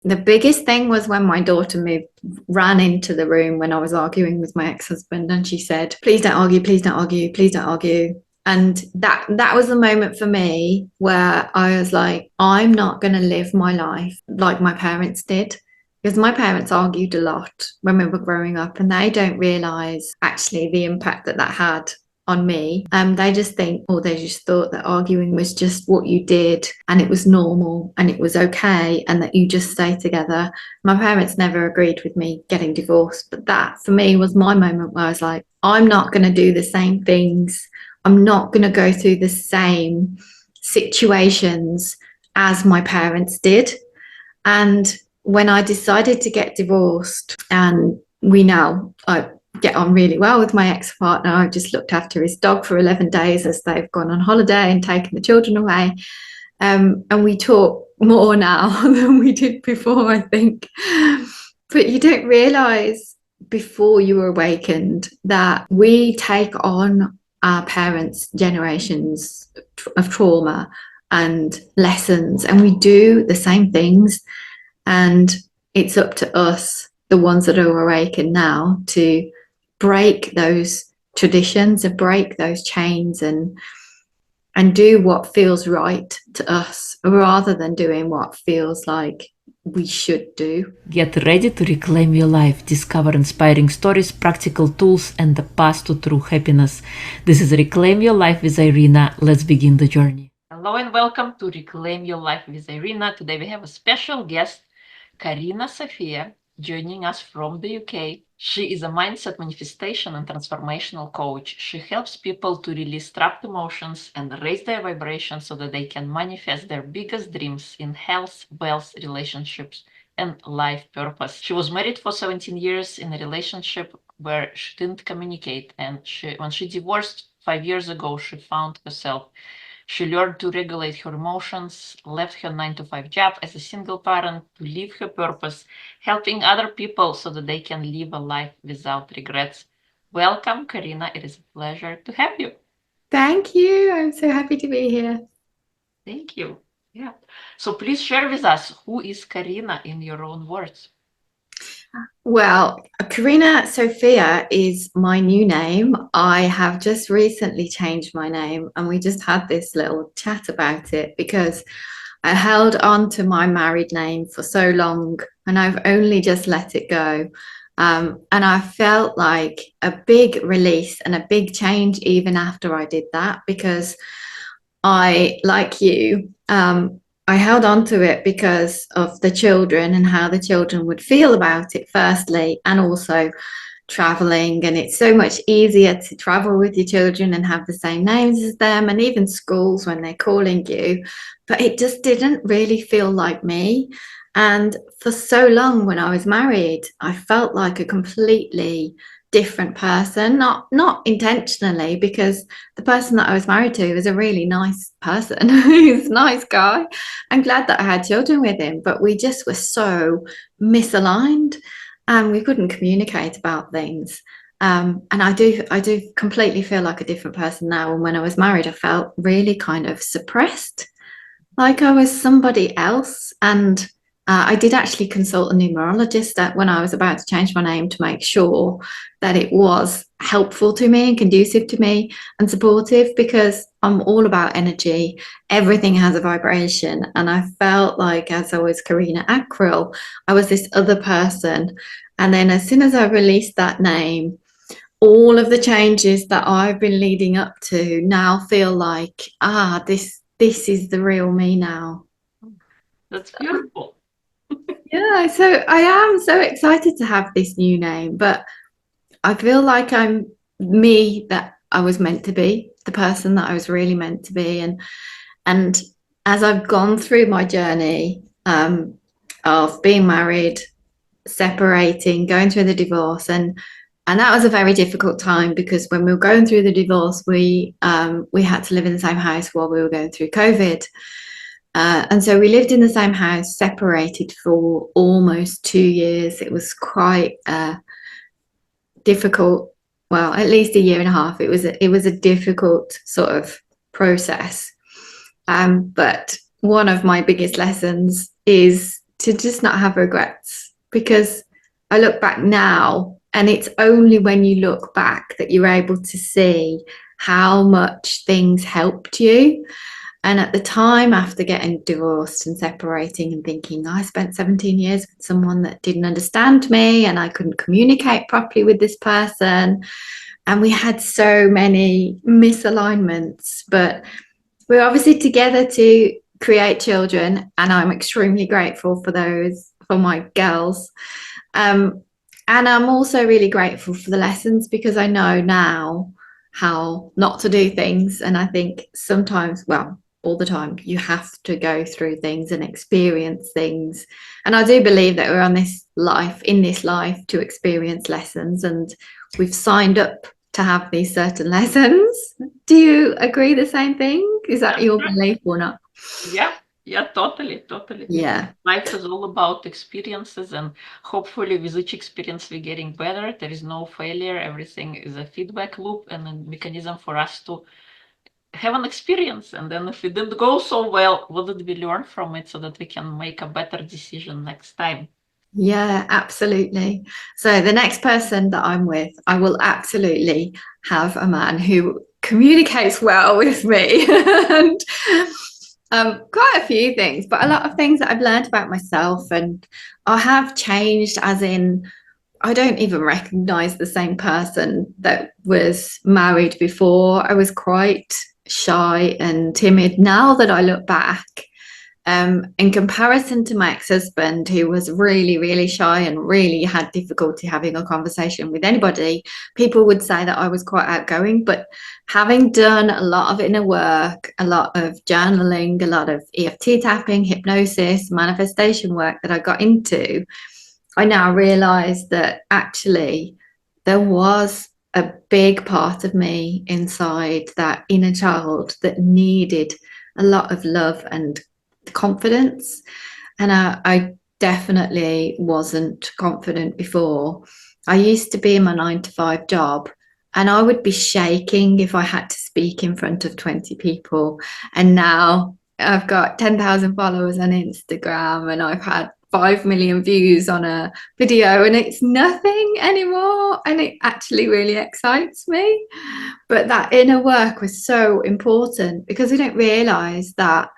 The biggest thing was when my daughter ran into the room when I was arguing with my ex-husband, and she said, "Please don't argue, please don't argue, please don't argue." And that was the moment for me where I was like, I'm not going to live my life like my parents did. Because my parents argued a lot when we were growing up, and they don't realize actually the impact that that had on me. They just think, or they just thought that arguing was just what you did and it was normal and it was okay and that you just stay together. My parents never agreed with me getting divorced, but that for me was my moment where I was like, I'm not going to do the same things. I'm not going to go through the same situations as my parents did. And when I decided to get divorced, and I get on really well with my ex-partner. I just looked after his dog for 11 days as they've gone on holiday and taken the children away. And we talk more now than we did before, I think. But you don't realize before you were awakened that we take on our parents' generations of trauma and lessons, and we do the same things. And it's up to us, the ones that are awakened now, to break those traditions and break those chains and do what feels right to us rather than doing what feels like we should do. Get ready to reclaim your life, discover inspiring stories, practical tools, and the path to true happiness. This is Reclaim Your Life with Irina. Let's begin the journey. Hello and welcome to Reclaim Your Life with Irina. Today we have a special guest, Karina Sophia, joining us from the UK. She is a mindset manifestation and transformational coach. She helps people to release trapped emotions and raise their vibration so that they can manifest their biggest dreams in health, wealth, relationships, and life purpose. She was married for 17 years in a relationship where she didn't communicate, and when she divorced 5 years ago, she found herself. She learned to regulate her emotions, left her 9-to-5 job as a single parent to live her purpose, helping other people so that they can live a life without regrets. Welcome, Karina. It is a pleasure to have you. Thank you. I'm so happy to be here. Thank you. Yeah. So please share with us, who is Karina in your own words? Well, Karina Sophia is my new name. I have just recently changed my name, and we just had this little chat about it because I held on to my married name for so long and I've only just let it go. And I felt like a big release and a big change even after I did that, because like you, I held on to it because of the children and how the children would feel about it, firstly, and also traveling. And it's so much easier to travel with your children and have the same names as them, and even schools when they're calling you. But it just didn't really feel like me. And for so long when I was married, I felt like a completely different person, not intentionally, because the person that I was married to was a really nice person. He's a nice guy. I'm glad that I had children with him, but we just were so misaligned and we couldn't communicate about things. And I do completely feel like a different person now. And when I was married, I felt really kind of suppressed, like I was somebody else. And I did actually consult a numerologist when I was about to change my name to make sure that it was helpful to me and conducive to me and supportive, because I'm all about energy. Everything has a vibration. And I felt like as I was Karina Akril, I was this other person. And then as soon as I released that name, all of the changes that I've been leading up to now feel like, this is the real me now. That's beautiful. Yeah, so I am so excited to have this new name, but I feel like I'm me that I was meant to be, the person that I was really meant to be. And as I've gone through my journey of being married, separating, going through the divorce, and that was a very difficult time, because when we were going through the divorce, we had to live in the same house while we were going through COVID. And so we lived in the same house, separated for almost 2 years. It was quite difficult. Well, at least a year and a half. It was a difficult sort of process. But one of my biggest lessons is to just not have regrets, because I look back now and it's only when you look back that you're able to see how much things helped you. And at the time, after getting divorced and separating and thinking, I spent 17 years with someone that didn't understand me and I couldn't communicate properly with this person. And we had so many misalignments, but we're obviously together to create children. And I'm extremely grateful for those, for my girls. Um, and I'm also really grateful for the lessons, because I know now how not to do things. And I think sometimes, well, all the time, you have to go through things and experience things. And I do believe that we're on this life, in this life, to experience lessons. And we've signed up to have these certain lessons. Do you agree the same thing? Is that That's your right. belief or not? Yeah, yeah, totally, totally. Yeah. Life is all about experiences, and hopefully, with each experience, we're getting better. There is no failure. Everything is a feedback loop and a mechanism for us to have an experience. And then, if it didn't go so well, what did we learn from it so that we can make a better decision next time? Yeah, absolutely. So the next person that I'm with, I will absolutely have a man who communicates well with me and quite a few things, but a lot of things that I've learned about myself, and I have changed, as in I don't even recognize the same person that was married before. I was quite shy and timid. Now that I look back, in comparison to my ex-husband, who was really, really shy and really had difficulty having a conversation with anybody, people would say that I was quite outgoing. But having done a lot of inner work, a lot of journaling, a lot of EFT tapping, hypnosis, manifestation work that I got into, I now realize that actually there was a big part of me inside, that inner child, that needed a lot of love and confidence. And I definitely wasn't confident before. I used to be in my 9 to 5 job, and I would be shaking if I had to speak in front of 20 people. And now I've got 10,000 followers on Instagram, and I've had 5 million views on a video, and it's nothing anymore. And it actually really excites me. But that inner work was so important, because we don't realize that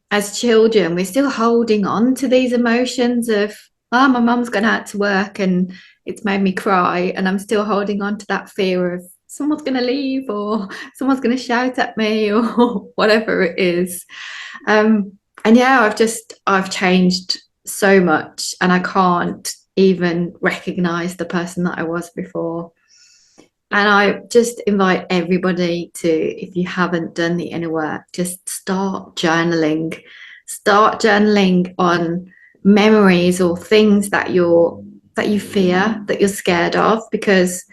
as children, we're still holding on to these emotions of, oh, my mum's gone out to work and it's made me cry. And I'm still holding on to that fear of someone's going to leave, or someone's going to shout at me, or whatever it is. And yeah, I've changed so much, and I can't even recognize the person that I was before. And I just invite everybody to, if you haven't done the inner work, just start journaling. Start journaling on memories or things that you fear, that you're scared of. Because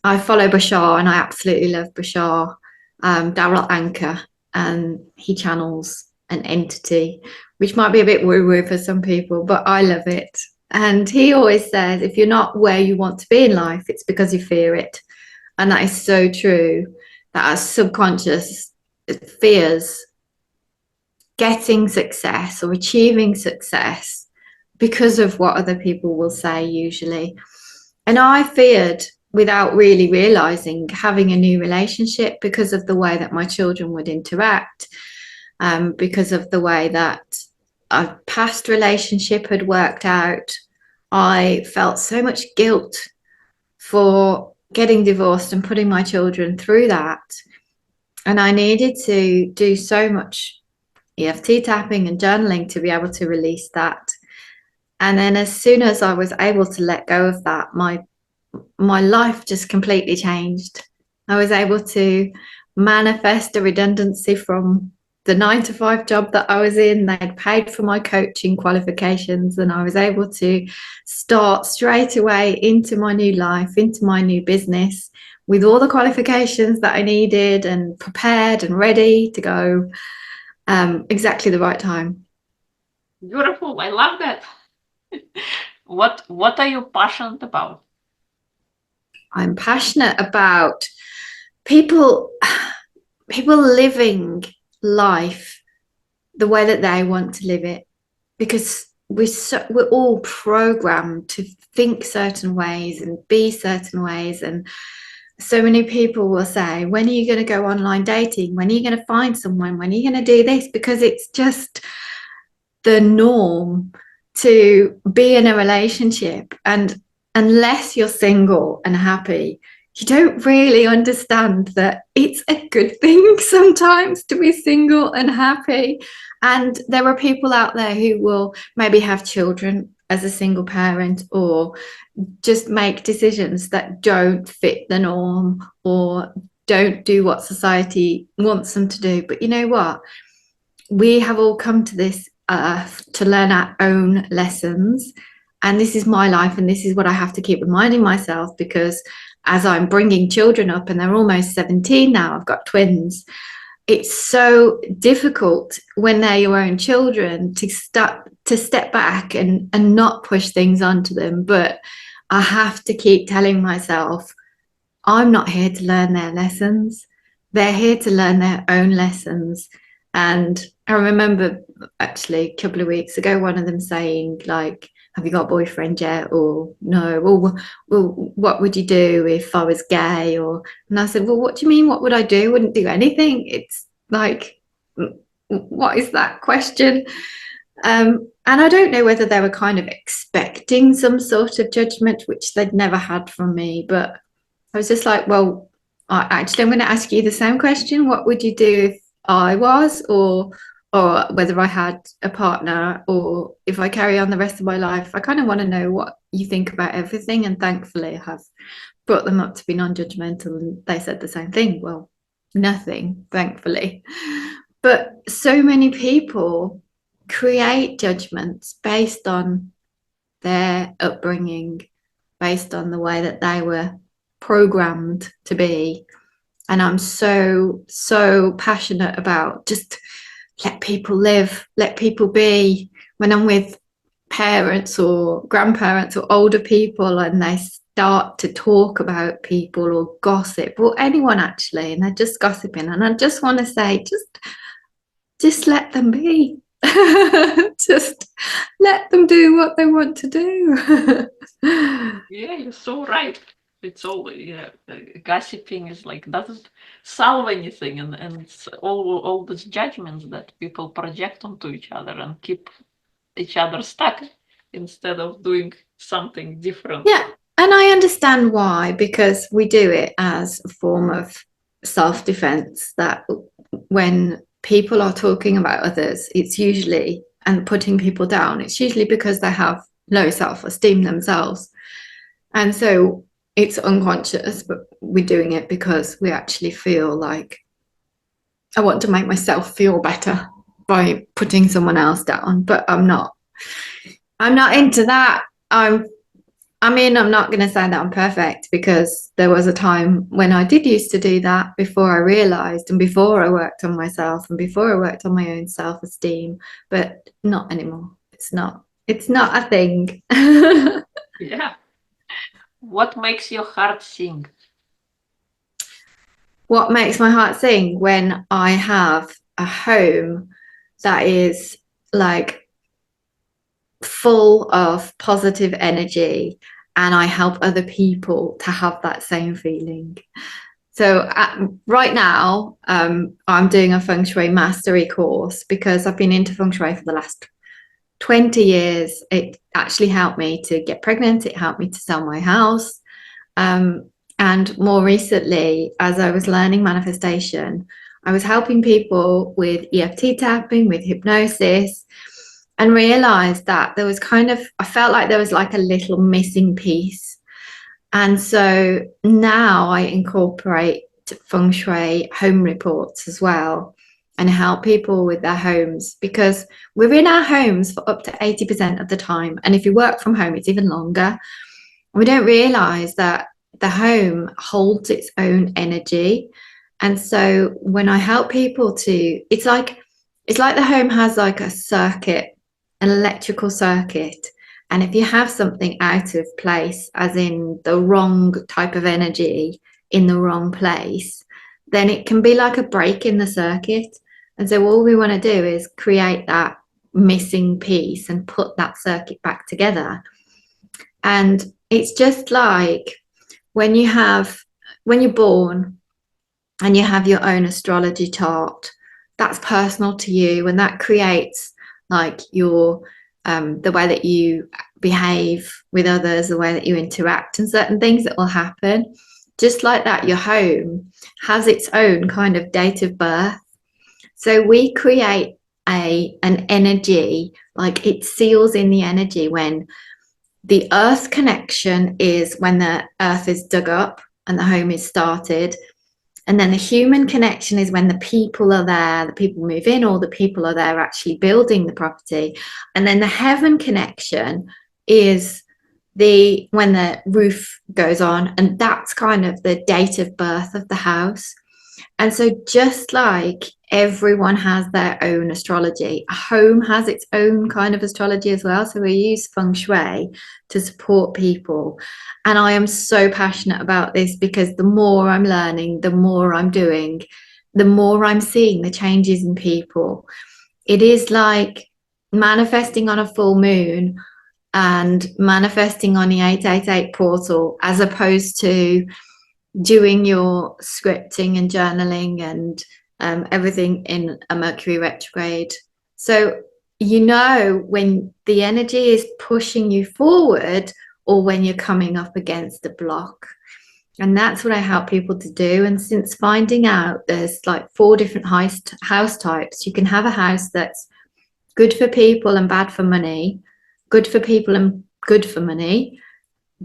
I follow Bashar, and I absolutely love Bashar, Daryl Anchor, and he channels an entity, which might be a bit woo-woo for some people, but I love it. And he always says, if you're not where you want to be in life, it's because you fear it. And that is so true, that our subconscious fears getting success or achieving success because of what other people will say, usually. And I feared, without really realizing, having a new relationship because of the way that my children would interact, because of the way that a past relationship had worked out. I felt so much guilt for getting divorced and putting my children through that. And I needed to do so much EFT tapping and journaling to be able to release that. And then as soon as I was able to let go of that, my life just completely changed. I was able to manifest a redundancy from the 9 to 5 job that I was in. They'd paid for my coaching qualifications, and I was able to start straight away into my new life, into my new business, with all the qualifications that I needed, and prepared and ready to go, exactly the right time. Beautiful. I love that. What are you passionate about? I'm passionate about people people living life the way that they want to live it, because we're all programmed to think certain ways and be certain ways. And so many people will say, when are you going to go online dating? When are you going to find someone? When are you going to do this? Because it's just the norm to be in a relationship. And unless you're single and happy, you don't really understand that it's a good thing sometimes to be single and happy. And there are people out there who will maybe have children as a single parent, or just make decisions that don't fit the norm or don't do what society wants them to do. But you know what? We have all come to this earth to learn our own lessons. And this is my life, and this is what I have to keep reminding myself, because as I'm bringing children up, and they're almost 17 now, I've got twins, it's so difficult when they're your own children to step back and not push things onto them. But I have to keep telling myself, I'm not here to learn their lessons. They're here to learn their own lessons. And I remember actually a couple of weeks ago, one of them saying, like, have you got a boyfriend yet? Or no. Well, what would you do if I was gay? And I said, well, what do you mean? What would I do? I wouldn't do anything. It's like, what is that question? And I don't know whether they were kind of expecting some sort of judgment, which they'd never had from me. But I was just like, well, I'm going to ask you the same question. What would you do if I was, or whether I had a partner, or if I carry on the rest of my life? I kind of want to know what you think about everything. And thankfully, I have brought them up to be non-judgmental, and they said the same thing. Well, nothing, thankfully. But so many people create judgments based on their upbringing, based on the way that they were programmed to be. And I'm so passionate about just let people live, let people be. When I'm with parents or grandparents or older people, and they start to talk about people or gossip, or anyone actually, and they're just gossiping, and I just want to say, just let them be. Just let them do what they want to do. Yeah, you're so right. It's all, yeah, gossiping is like, doesn't solve anything, and it's all these judgments that people project onto each other and keep each other stuck instead of doing something different. Yeah, and I understand why, because we do it as a form of self-defense, that when people are talking about others, it's usually, and putting people down, it's usually because they have low self-esteem themselves. And so it's unconscious, but we're doing it because we actually feel like, I want to make myself feel better by putting someone else down. But I'm not into that. I'm not going to say that I'm perfect, because there was a time when I did used to do that, before I realized, and before I worked on myself, and before I worked on my own self-esteem, but not anymore. It's not a thing. Yeah. What makes your heart sing? What makes my heart sing? When I have a home that is like full of positive energy, and I help other people to have that same feeling. So right now, I'm doing a Feng Shui mastery course, because I've been into Feng Shui for the last 20 years. It actually helped me to get pregnant. It helped me to sell my house. And more recently, as I was learning manifestation, I was helping people with EFT tapping, with hypnosis, and realized that there was I felt like there was like a little missing piece. And so now I incorporate Feng Shui home reports as well, and help people with their homes, because we're in our homes for up to 80% of the time. And if you work from home, it's even longer. We don't realize that the home holds its own energy. And so when I help people it's like the home has like a circuit, an electrical circuit. And if you have something out of place, as in the wrong type of energy in the wrong place, then it can be like a break in the circuit. And so all we want to do is create that missing piece and put that circuit back together. And it's just like when you're born and you have your own astrology chart, that's personal to you, and that creates like your the way that you behave with others, the way that you interact, and certain things that will happen. Just like that, your home has its own kind of date of birth. So we create an energy, like it seals in the energy when the earth connection is when the earth is dug up and the home is started. And then the human connection is when the people are there, the people move in, or the people are there actually building the property. And then the heaven connection is when the roof goes on, and that's kind of the date of birth of the house. And so just like everyone has their own astrology, a home has its own kind of astrology as well. So we use Feng Shui to support people. And I am so passionate about this because the more I'm learning, the more I'm doing, the more I'm seeing the changes in people. It is like manifesting on a full moon and manifesting on the 888 portal, as opposed to doing your scripting and journaling and everything in a Mercury retrograde. So when the energy is pushing you forward, or when you're coming up against a block. And that's what I help people to do. And since finding out there's like 4 different house types, you can have a house that's good for people and bad for money, good for people and good for money,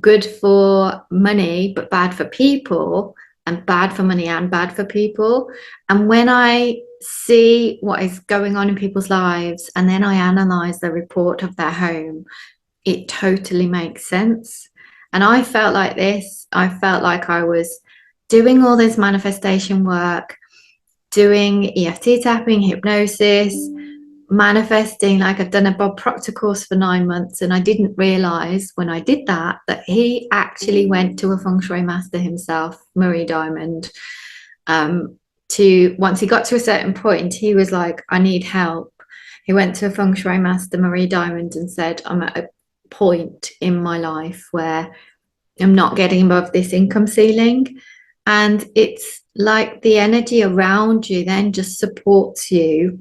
good for money but bad for people, and bad for money and bad for people. And when I see what is going on in people's lives and then I analyze the report of their home, it totally makes sense. And I felt like this. I felt like I was doing all this manifestation work, doing EFT tapping, hypnosis, manifesting. Like, I've done a Bob Proctor course for 9 months, and I didn't realize when I did that he actually went to a Feng Shui master himself, Marie Diamond. Once he got to a certain point, he was like, I need help. He went to a Feng Shui master, Marie Diamond, and said, I'm at a point in my life where I'm not getting above this income ceiling. And it's like the energy around you then just supports you.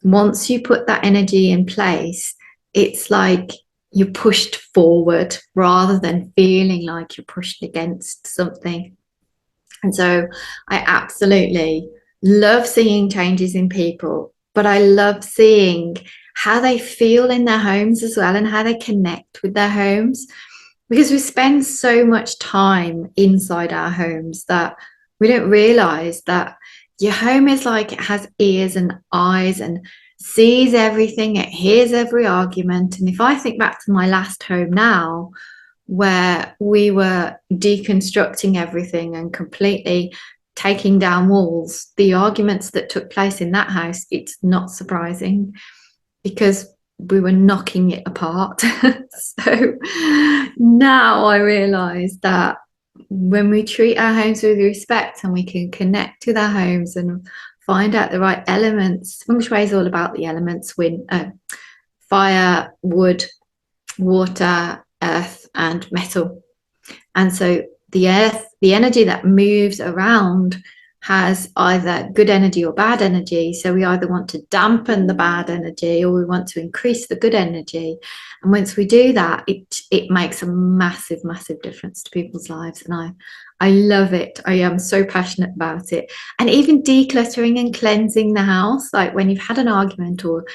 Once you put that energy in place, it's like you're pushed forward rather than feeling like you're pushed against something. And so I absolutely love seeing changes in people, but I love seeing how they feel in their homes as well, and how they connect with their homes, because we spend so much time inside our homes that we don't realize that your home is like, it has ears and eyes and sees everything. It hears every argument. And if I think back to my last home now, where we were deconstructing everything and completely taking down walls, the arguments that took place in that house, it's not surprising because we were knocking it apart. So now I realize that when we treat our homes with respect and we can connect with our homes and find out the right elements. Feng Shui is all about the elements: wind, fire, wood, water, earth, and metal. And so the earth, the energy that moves around, has either good energy or bad energy. So we either want to dampen the bad energy or we want to increase the good energy. And once we do that, it makes a massive, massive difference to people's lives. And I love it. I am so passionate about it. And even decluttering and cleansing the house, like when you've had an argument or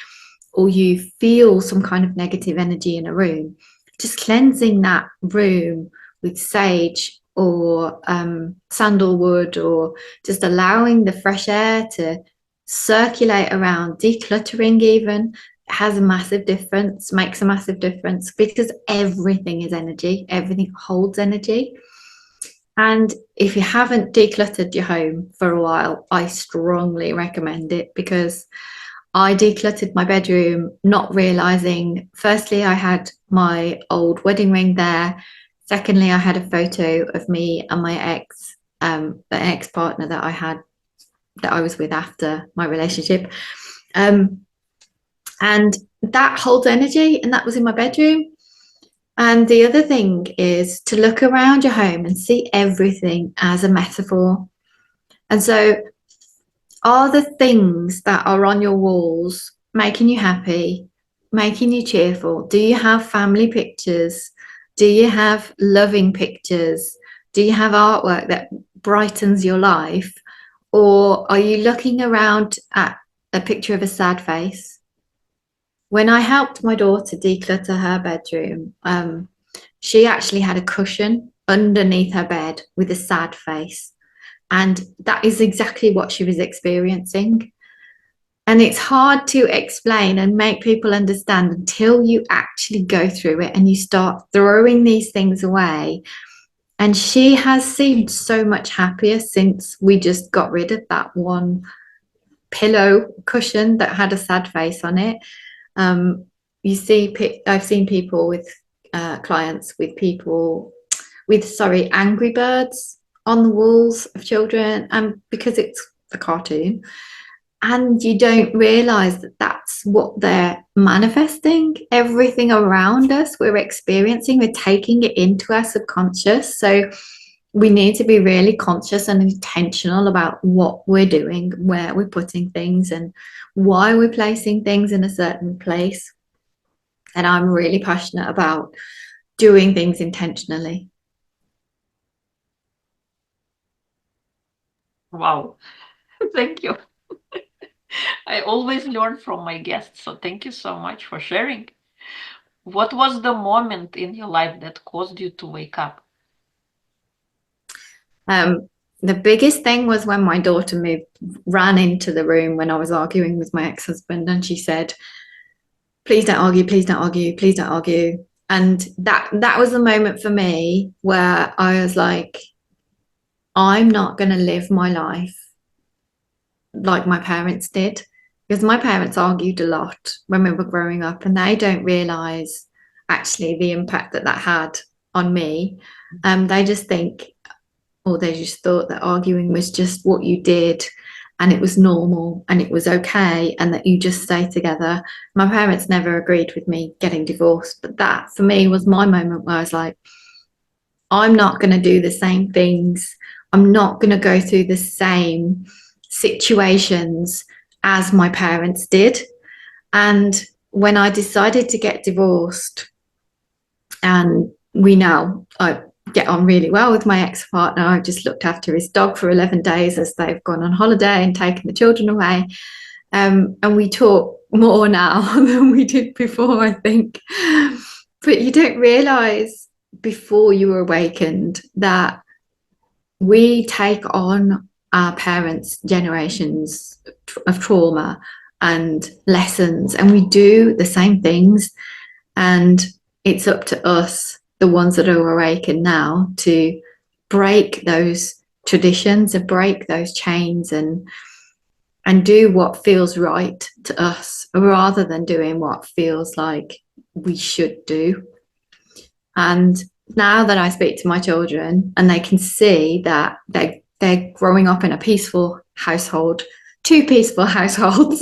you feel some kind of negative energy in a room, just cleansing that room with sage or sandalwood, or just allowing the fresh air to circulate around, decluttering even, has a massive difference, makes a massive difference, because everything is energy, everything holds energy. And if you haven't decluttered your home for a while, I strongly recommend it, because I decluttered my bedroom, not realizing, firstly, I had my old wedding ring there. Secondly, I had a photo of me and my ex-partner that I was with after my relationship. And that holds energy, and that was in my bedroom. And the other thing is to look around your home and see everything as a metaphor. And so, are the things that are on your walls making you happy, making you cheerful? Do you have family pictures? Do you have loving pictures? Do you have artwork that brightens your life? Or are you looking around at a picture of a sad face? When I helped my daughter declutter her bedroom, she actually had a cushion underneath her bed with a sad face. And that is exactly what she was experiencing. And it's hard to explain and make people understand until you actually go through it and you start throwing these things away. And she has seemed so much happier since we just got rid of that one pillow cushion that had a sad face on it. You see, I've seen people with clients with people with, sorry, Angry Birds on the walls of children, and because it's a cartoon, and you don't realize that that's what they're manifesting. Everything around us we're experiencing, we're taking it into our subconscious. So we need to be really conscious and intentional about what we're doing, where we're putting things, and why we're placing things in a certain place. And I'm really passionate about doing things intentionally. Wow. Thank you. I always learn from my guests, so thank you so much for sharing. What was the moment in your life that caused you to wake up? The biggest thing was when my daughter ran into the room when I was arguing with my ex-husband, and she said, "Please don't argue, please don't argue, please don't argue." And that was the moment for me where I was like, I'm not going to live my life like my parents did, because my parents argued a lot when we were growing up, and they don't realize actually the impact that that had on me. They just think, or they just thought that arguing was just what you did, and it was normal and it was okay, and that you just stay together. My parents never agreed with me getting divorced, but that for me was my moment where I was like, I'm not going to do the same things. I'm not going to go through the same situations as my parents did. And when I decided to get divorced, and we now, I get on really well with my ex-partner. I've just looked after his dog for 11 days as they've gone on holiday and taken the children away. And we talk more now than we did before, I think. But you don't realize before you were awakened that we take on our parents' generations of trauma and lessons, and we do the same things. And it's up to us, the ones that are awakened now, to break those traditions and break those chains, and do what feels right to us rather than doing what feels like we should do. And now that I speak to my children and they can see that they're growing up in a peaceful household, two peaceful households.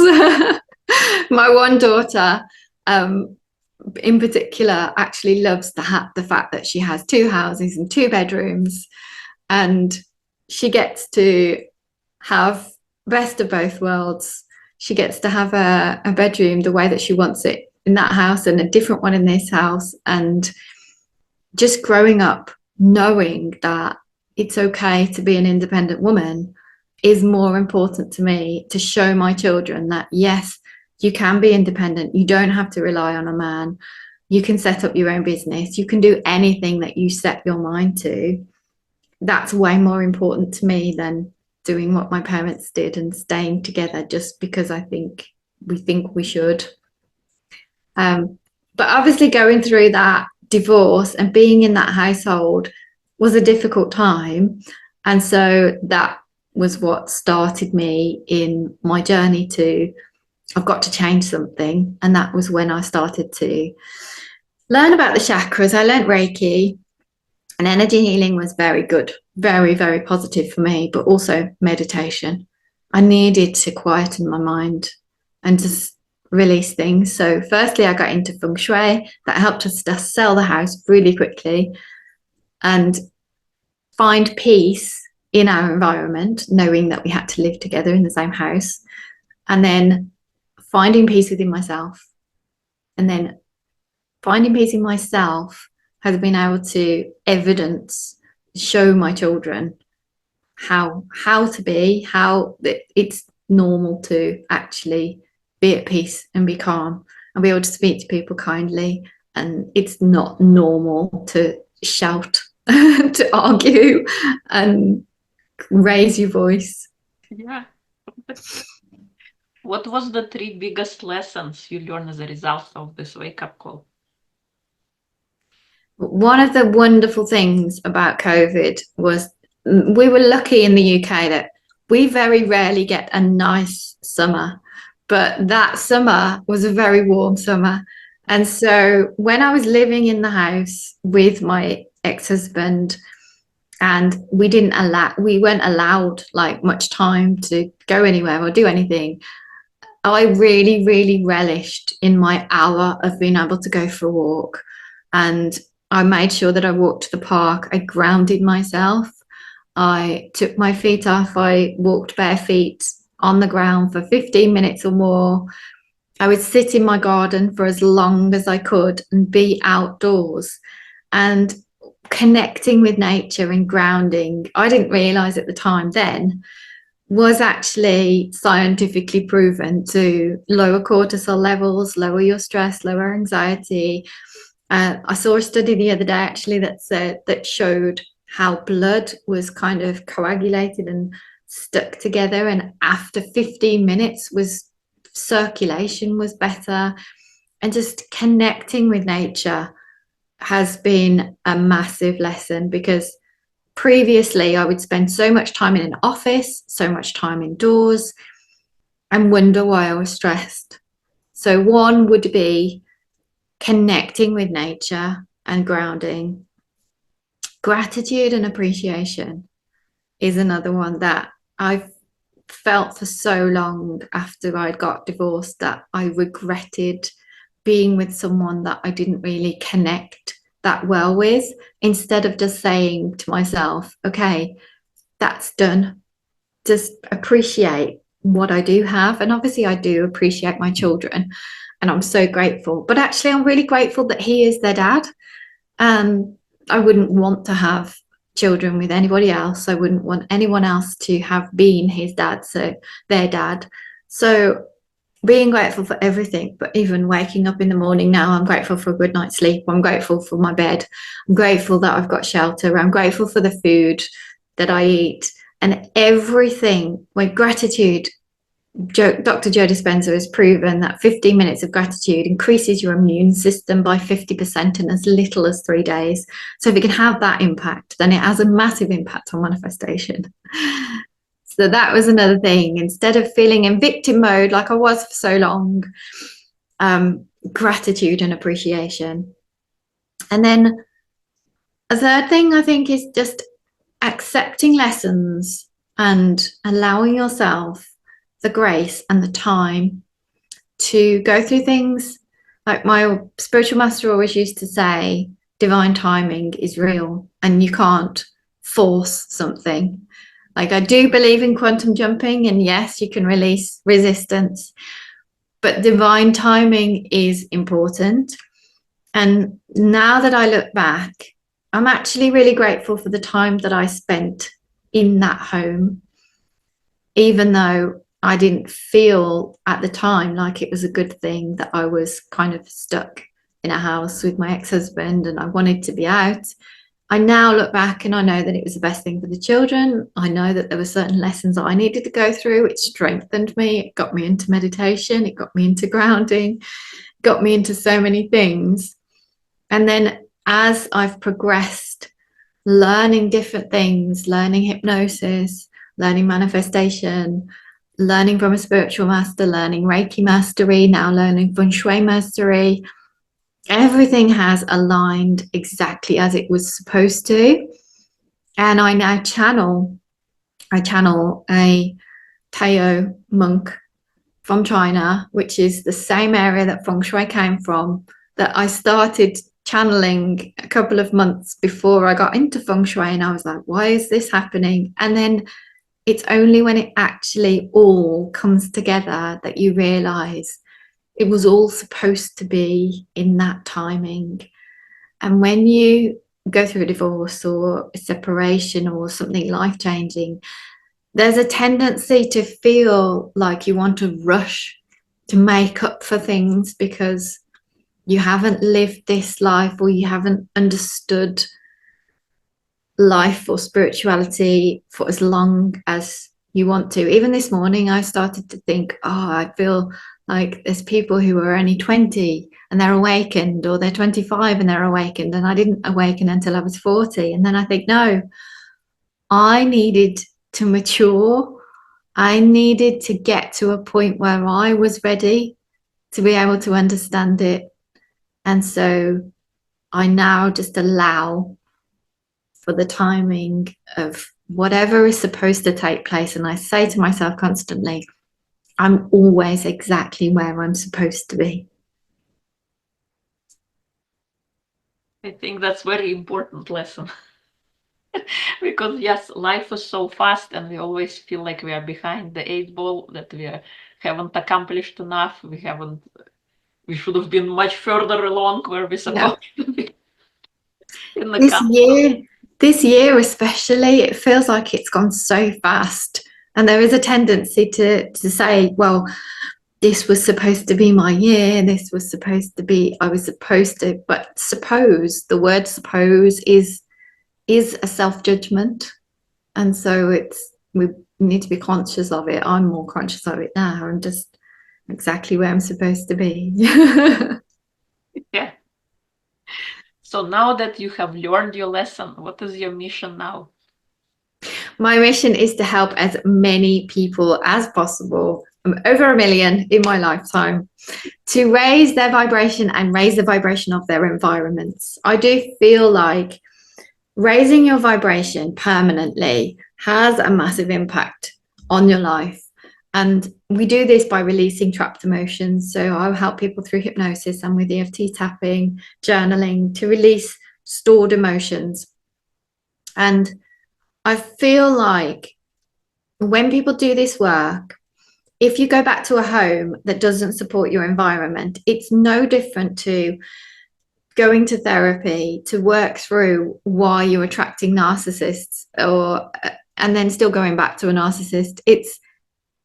My one daughter, in particular, actually loves the fact that she has two houses and two bedrooms, and she gets to have best of both worlds. She gets to have a bedroom the way that she wants it in that house, and a different one in this house. And just growing up knowing that it's okay to be an independent woman is more important to me, to show my children that yes, you can be independent. You don't have to rely on a man. You can set up your own business. You can do anything that you set your mind to. That's way more important to me than doing what my parents did and staying together just because we think we should. But obviously going through that divorce and being in that household was a difficult time. And so that was what started me in my journey to, I've got to change something. And that was when I started to learn about the chakras. I learned Reiki, and energy healing was very good, very, very positive for me, but also meditation. I needed to quieten my mind and just release things. So firstly, I got into Feng Shui. That helped us to sell the house really quickly and find peace in our environment, knowing that we had to live together in the same house, and then finding peace within myself. And then finding peace in myself has been able to show my children how to be, how it's normal to actually be at peace and be calm and be able to speak to people kindly. And it's not normal to shout, to argue, and raise your voice. Yeah. What was the 3 biggest lessons you learned as a result of this wake-up call? One of the wonderful things about COVID was we were lucky in the UK that we very rarely get a nice summer, but that summer was a very warm summer. And so when I was living in the house with my ex-husband, and we weren't allowed like much time to go anywhere or do anything, I really, really relished in my hour of being able to go for a walk. And I made sure that I walked to the park. I grounded myself. I took my feet off. I walked bare feet on the ground for 15 minutes or more. I would sit in my garden for as long as I could and be outdoors and connecting with nature and grounding. I didn't realize at the time then was actually scientifically proven to lower cortisol levels, lower your stress, lower anxiety. I saw a study the other day actually that showed how blood was kind of coagulated and stuck together, and after 15 minutes circulation was better. And just connecting with nature has been a massive lesson, because previously I would spend so much time in an office, so much time indoors, and wonder why I was stressed. So one would be connecting with nature and grounding. Gratitude and appreciation is another one that I've felt for so long after I got divorced, that I regretted being with someone that I didn't really connect that well with, instead of just saying to myself, okay, that's done. Just appreciate what I do have. And obviously I do appreciate my children and I'm so grateful, but actually I'm really grateful that he is their dad. I wouldn't want to have children with anybody else. I wouldn't want anyone else to have been his dad, so their dad. So being grateful for everything, but even waking up in the morning now, I'm grateful for a good night's sleep. I'm grateful for my bed. I'm grateful that I've got shelter. I'm grateful for the food that I eat and everything. With gratitude, Dr. Joe Dispenza has proven that 15 minutes of gratitude increases your immune system by 50% in as little as 3 days. So if it can have that impact, then it has a massive impact on manifestation. So that was another thing. Instead of feeling in victim mode like I was for so long, gratitude and appreciation. And then a third thing I think is just accepting lessons and allowing yourself the grace and the time to go through things. Like my spiritual master always used to say, divine timing is real and you can't force something. Like I do believe in quantum jumping, and yes, you can release resistance, but divine timing is important. And now that I look back, I'm actually really grateful for the time that I spent in that home, even though I didn't feel at the time like it was a good thing that I was kind of stuck in a house with my ex-husband and I wanted to be out. I now look back and I know that it was the best thing for the children. I know that there were certain lessons that I needed to go through, which strengthened me. It got me into meditation. It got me into grounding, got me into so many things. And then as I've progressed, learning different things, learning hypnosis, learning manifestation, learning from a spiritual master, learning Reiki mastery, now learning Feng Shui mastery, everything has aligned exactly as it was supposed to. And I now channel a Tao monk from China, which is the same area that Feng Shui came from, that I started channeling a couple of months before I got into Feng Shui. And I was like, why is this happening? And then it's only when it actually all comes together that you realize it was all supposed to be in that timing. And when you go through a divorce or a separation or something life changing, there's a tendency to feel like you want to rush to make up for things because you haven't lived this life or you haven't understood life or spirituality for as long as you want to. Even this morning, I started to think, oh, I feel like there's people who are only 20 and they're awakened, or they're 25 and they're awakened, and I didn't awaken until I was 40. And then I think, no, I needed to mature. I needed to get to a point where I was ready to be able to understand it. And so I now just allow for the timing of whatever is supposed to take place. And I say to myself constantly, I'm always exactly where I'm supposed to be. I think that's very important lesson. Because yes, life is so fast and we always feel like we are behind the 8 ball, that we haven't accomplished enough. We should have been much further along where we're supposed to be in the This year especially, it feels like it's gone so fast. And there is a tendency to say, well, this was supposed to be my year, this was supposed to be, I was supposed to, but suppose, the word suppose is a self-judgment. And so we need to be conscious of it. I'm more conscious of it now. I'm just exactly where I'm supposed to be. Yeah. So now that you have learned your lesson, what is your mission now? My mission is to help as many people as possible. I'm over 1 million in my lifetime, to raise their vibration and raise the vibration of their environments. I do feel like raising your vibration permanently has a massive impact on your life. And we do this by releasing trapped emotions. So I'll help people through hypnosis and with EFT tapping, journaling, to release stored emotions. And I feel like when people do this work, if you go back to a home that doesn't support your environment, it's no different to going to therapy to work through why you're attracting narcissists, or and then still going back to a narcissist. It's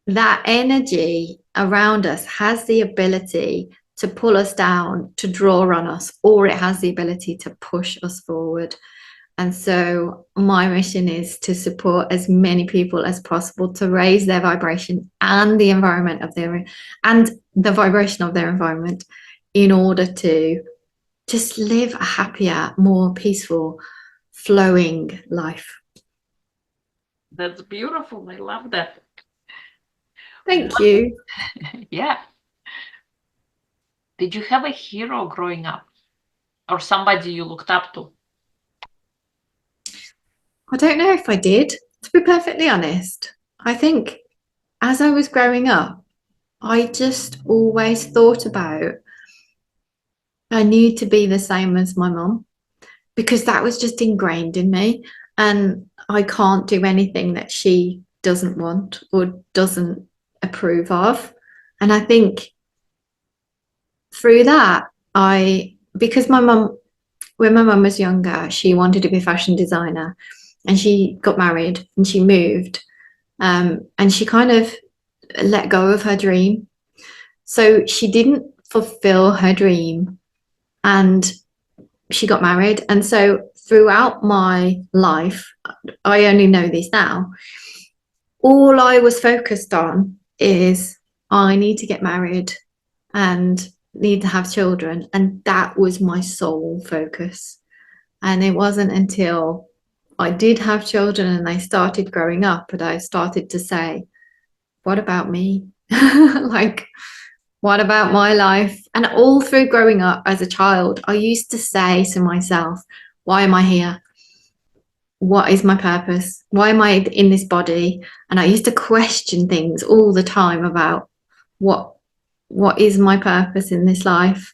that energy around us has the ability to pull us down, to draw on us, or it has the ability to push us forward. And so my mission is to support as many people as possible to raise their vibration and the environment of their, and the vibration of their environment, in order to just live a happier, more peaceful, flowing life. That's beautiful. I love that. Thank you. Yeah. Did you have a hero growing up, or somebody you looked up to? I don't know if I did, to be perfectly honest. I think as I was growing up, I just always thought about I need to be the same as my mum, because that was just ingrained in me. And I can't do anything that she doesn't want or doesn't approve of. And I think through that, because my mum, when my mum was younger, she wanted to be a fashion designer, and she got married and she moved, and she kind of let go of her dream. So she didn't fulfill her dream, and she got married. And so throughout my life, I only know this now, all I was focused on is I need to get married and need to have children. And that was my sole focus. And it wasn't until I did have children and they started growing up that I started to say, what about me? Like, what about my life? And all through growing up as a child, I used to say to myself, why am I here? What is my purpose? Why am I in this body? And I used to question things all the time about what is my purpose in this life.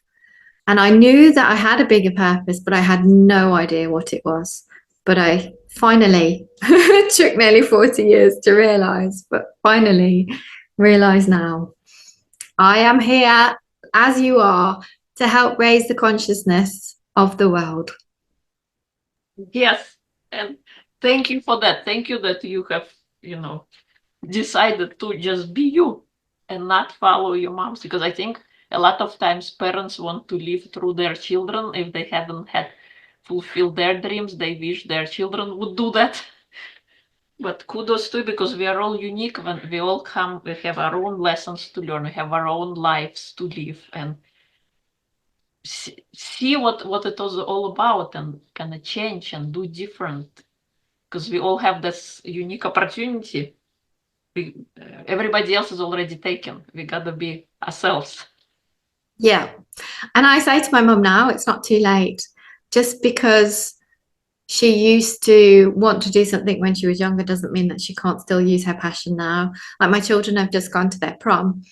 And I knew that I had a bigger purpose, but I had no idea what it was. But I finally it took nearly 40 years to realize, but finally realize now I am here as you are to help raise the consciousness of the world. Yes, and thank you for that. Thank you that you have, decided to just be you and not follow your moms, because I think a lot of times parents want to live through their children. If they haven't had fulfilled their dreams, they wish their children would do that. But kudos to you, because we are all unique. When we all come, we have our own lessons to learn, we have our own lives to live, and see what it was all about, and kind of change and do different, because we all have this unique opportunity. Everybody else is already taken. We gotta be ourselves. Yeah. And I say to my mum now, it's not too late. Just because she used to want to do something when she was younger doesn't mean that she can't still use her passion now. Like my children have just gone to their prom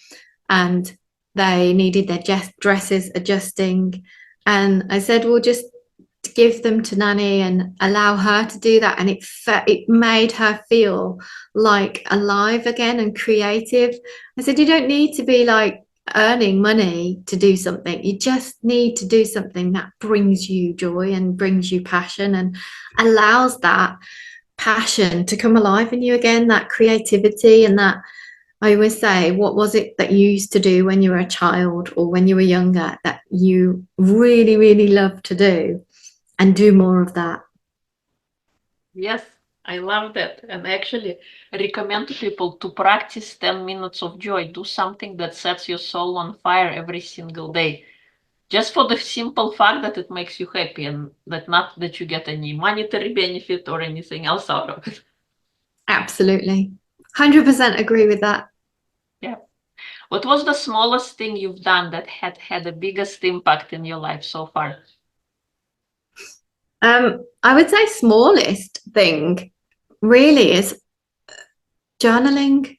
and they needed their dresses adjusting. And I said, well, just give them to Nanny and allow her to do that. And it made her feel like alive again and creative. I said, you don't need to be like earning money to do something. You just need to do something that brings you joy and brings you passion and allows that passion to come alive in you again, that creativity. And that I always say, what was it that you used to do when you were a child or when you were younger that you really, really loved to do? And do more of that. Yes, I love that. And actually recommend to people to practice 10 minutes of joy. Do something that sets your soul on fire every single day. Just for the simple fact that it makes you happy, and that not that you get any monetary benefit or anything else out of it. Absolutely. 100% agree with that. Yeah. What was the smallest thing you've done that had the biggest impact in your life so far? I would say smallest thing really is journaling.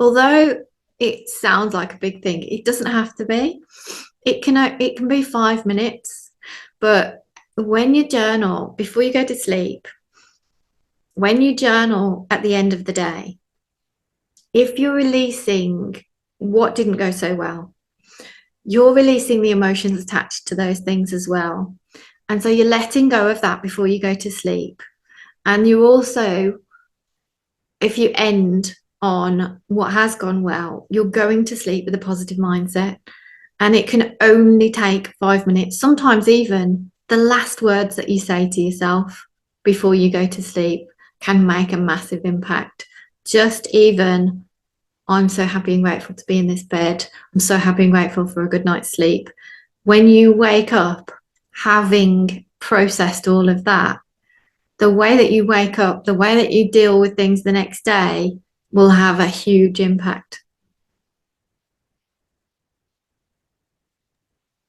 Although it sounds like a big thing, it doesn't have to be. It can be 5 minutes, but when you journal before you go to sleep, when you journal at the end of the day, if you're releasing what didn't go so well, you're releasing the emotions attached to those things as well. And so you're letting go of that before you go to sleep. And you also, if you end on what has gone well, you're going to sleep with a positive mindset. And it can only take 5 minutes, sometimes even the last words that you say to yourself before you go to sleep can make a massive impact. Just even, I'm so happy and grateful to be in this bed. I'm so happy and grateful for a good night's sleep. When you wake up, having processed all of that, the way that you wake up, the way that you deal with things the next day will have a huge impact.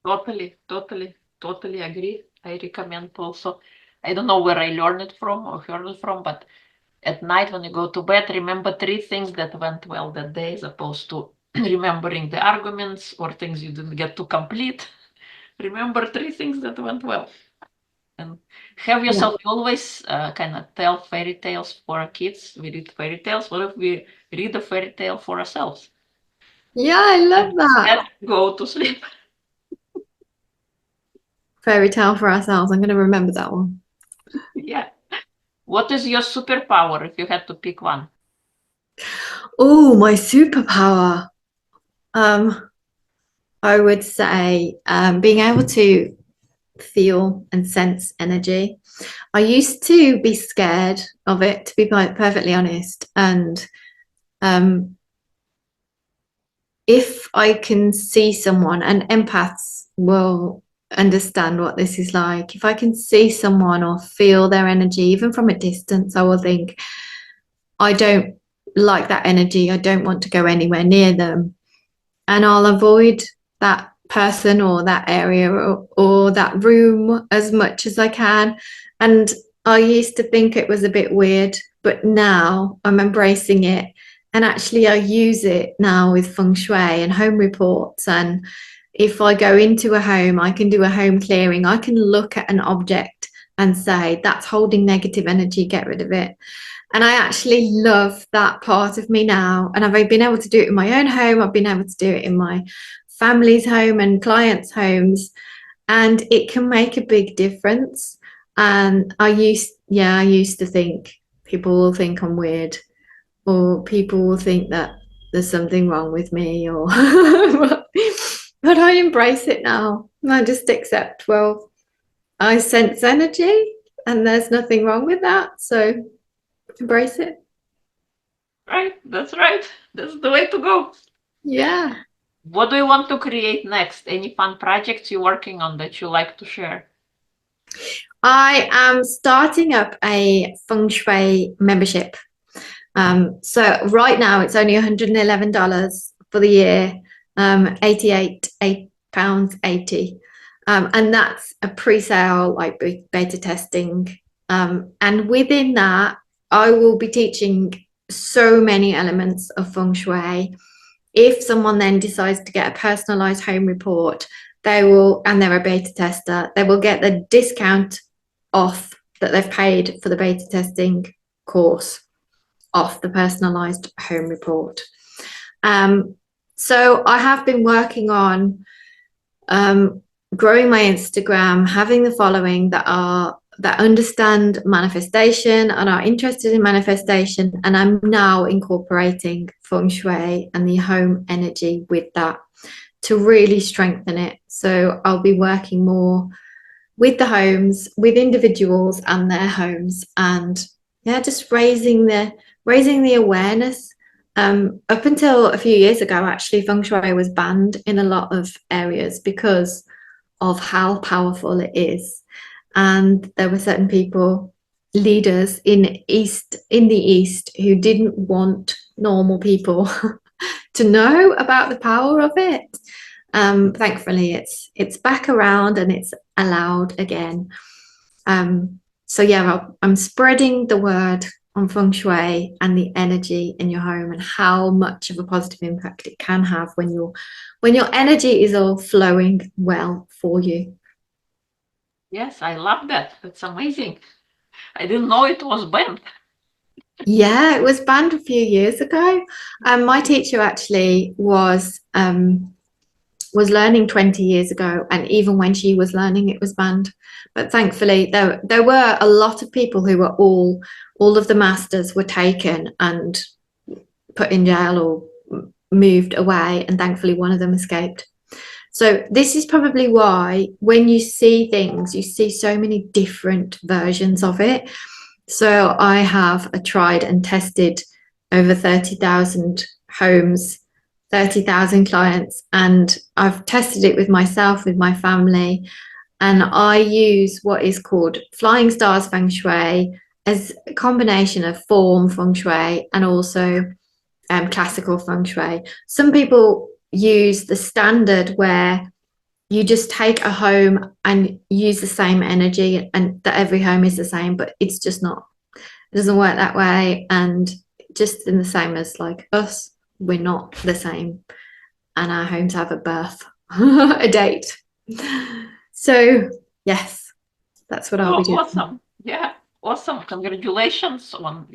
Totally agree. I recommend also. I don't know where I learned it from or heard it from, but at night when you go to bed, remember 3 things that went well that day, as opposed to remembering the arguments or things you didn't get to complete. Remember 3 things that went well. And have yourself, you always kind of tell fairy tales for our kids. We read fairy tales. What if we read a fairy tale for ourselves? Yeah, I love that. And go to sleep. Fairy tale for ourselves. I'm going to remember that one. Yeah. What is your superpower if you had to pick one? Oh, my superpower. I would say being able to feel and sense energy. I used to be scared of it, to be perfectly honest. And if I can see someone, and empaths will understand what this is like. If I can see someone or feel their energy, even from a distance, I will think, I don't like that energy. I don't want to go anywhere near them. And I'll avoid that person or that area or that room as much as I can. And I used to think it was a bit weird, but now I'm embracing it. And actually, I use it now with Feng Shui and home reports. And if I go into a home, I can do a home clearing. I can look at an object and say, that's holding negative energy, get rid of it. And I actually love that part of me now. And I've been able to do it in my own home. I've been able to do it in my family's home and clients' homes. And it can make a big difference. And I used to think people will think I'm weird, or people will think that there's something wrong with me, or but I embrace it now. I just accept, well, I sense energy and there's nothing wrong with that. So embrace it. Right, that's right. That's the way to go. Yeah. What do you want to create next? Any fun projects you're working on that you like to share? I am starting up a Feng Shui membership. So right now it's only $111 for the year, 88 pounds 80. And that's a pre-sale, like beta testing. And within that, I will be teaching so many elements of Feng Shui. If someone then decides to get a personalized home report, they will, and they're a beta tester, they will get the discount off that they've paid for the beta testing course off the personalized home report. So I have been working on growing my Instagram, having the following that understand manifestation and are interested in manifestation. And I'm now incorporating Feng Shui and the home energy with that to really strengthen it. So I'll be working more with the homes, with individuals and their homes, and yeah, just raising the awareness. Up until a few years ago, actually, Feng Shui was banned in a lot of areas because of how powerful it is. And there were certain people, leaders in the East, who didn't want normal people to know about the power of it. Thankfully, it's back around and it's allowed again. So yeah, I'm spreading the word on Feng Shui and the energy in your home and how much of a positive impact it can have when your energy is all flowing well for you. Yes, I love that. That's amazing. I didn't know it was banned. Yeah, it was banned a few years ago. My teacher actually was learning 20 years ago, and even when she was learning, it was banned. But thankfully, there were a lot of people who were all of the masters were taken and put in jail or moved away, and thankfully one of them escaped. So this is probably why when you see things, you see so many different versions of it. So I have a tried and tested over 30,000 homes, 30,000 clients, and I've tested it with myself, with my family, and I use what is called Flying Stars Feng Shui as a combination of form Feng Shui and also classical Feng Shui. Some people use the standard where you just take a home and use the same energy and that every home is the same, but it's just not. It doesn't work that way. And just in the same as like us, we're not the same. And our homes have a birth, a date. So yes, that's what I'll be doing. Awesome. Yeah, awesome. Congratulations on,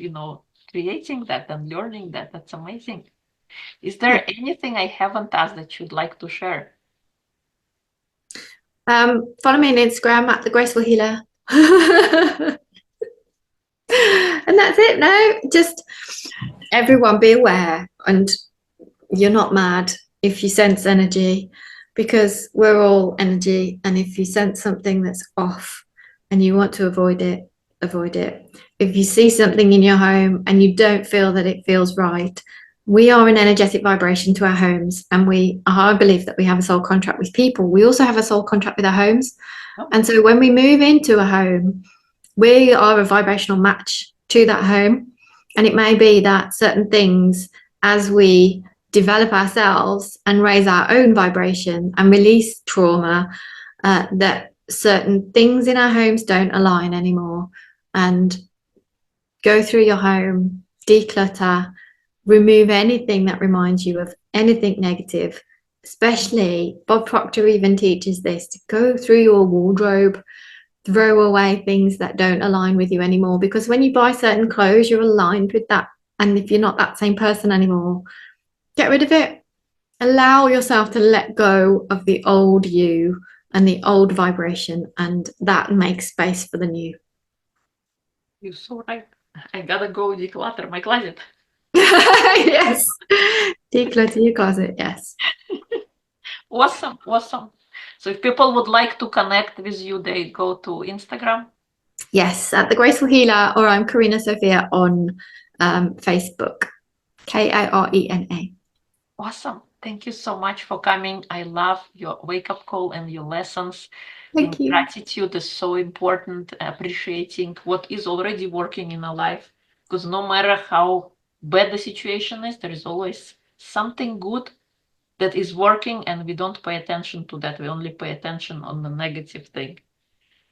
creating that and learning that. That's amazing. Is there anything I haven't asked that you'd like to share? Follow me on Instagram at the Graceful Healer. And that's it. No, just everyone be aware, and you're not mad if you sense energy, because we're all energy. And if you sense something that's off and you want to avoid it, avoid it. If you see something in your home and you don't feel that it feels right, we are an energetic vibration to our homes, and I believe that we have a soul contract with people. We also have a soul contract with our homes. And so when we move into a home, we are a vibrational match to that home. And it may be that certain things, as we develop ourselves and raise our own vibration and release trauma, that certain things in our homes don't align anymore. And go through your home, declutter, remove anything that reminds you of anything negative. Especially, Bob Proctor even teaches this to go through your wardrobe, throw away things that don't align with you anymore. Because when you buy certain clothes, you're aligned with that. And if you're not that same person anymore, get rid of it. Allow yourself to let go of the old you and the old vibration, and that makes space for the new. You're so right. I gotta go declutter my closet. Yes. Declutter your closet. Yes. Awesome, awesome. So if people would like to connect with you, they go to Instagram. Yes, at The Graceful Healer, or I'm Karina Sophia on Facebook. Karena. Awesome. Thank you so much for coming. I love your wake-up call and your lessons. Thank you. Gratitude is so important, appreciating what is already working in our life. Because no matter how bad the situation is, there is always something good that is working, and we don't pay attention to that. We only pay attention on the negative thing.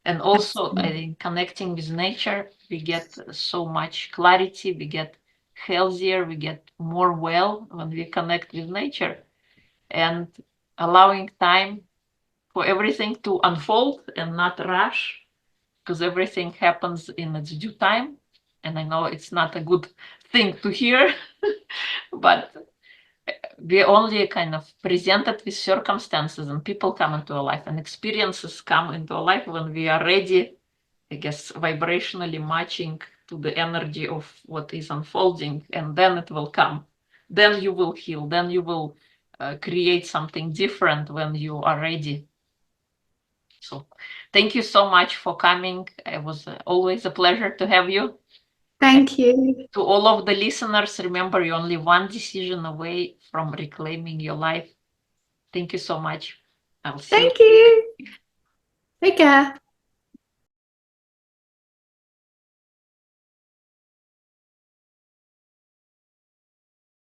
And also, I think connecting with nature, we get so much clarity, we get healthier, we get more well when we connect with nature, and allowing time for everything to unfold and not rush, because everything happens in its due time. And I know it's not a good thing to hear, but we only kind of presented with circumstances, and people come into our life, and experiences come into our life when we are ready, I guess, vibrationally matching to the energy of what is unfolding, and then it will come. Then you will heal. Then you will create something different when you are ready. So thank you so much for coming. It was always a pleasure to have you. Thank you. To all of the listeners, remember, you're only one decision away from reclaiming your life. Thank you so much. I'll see you. Thank you. Take care.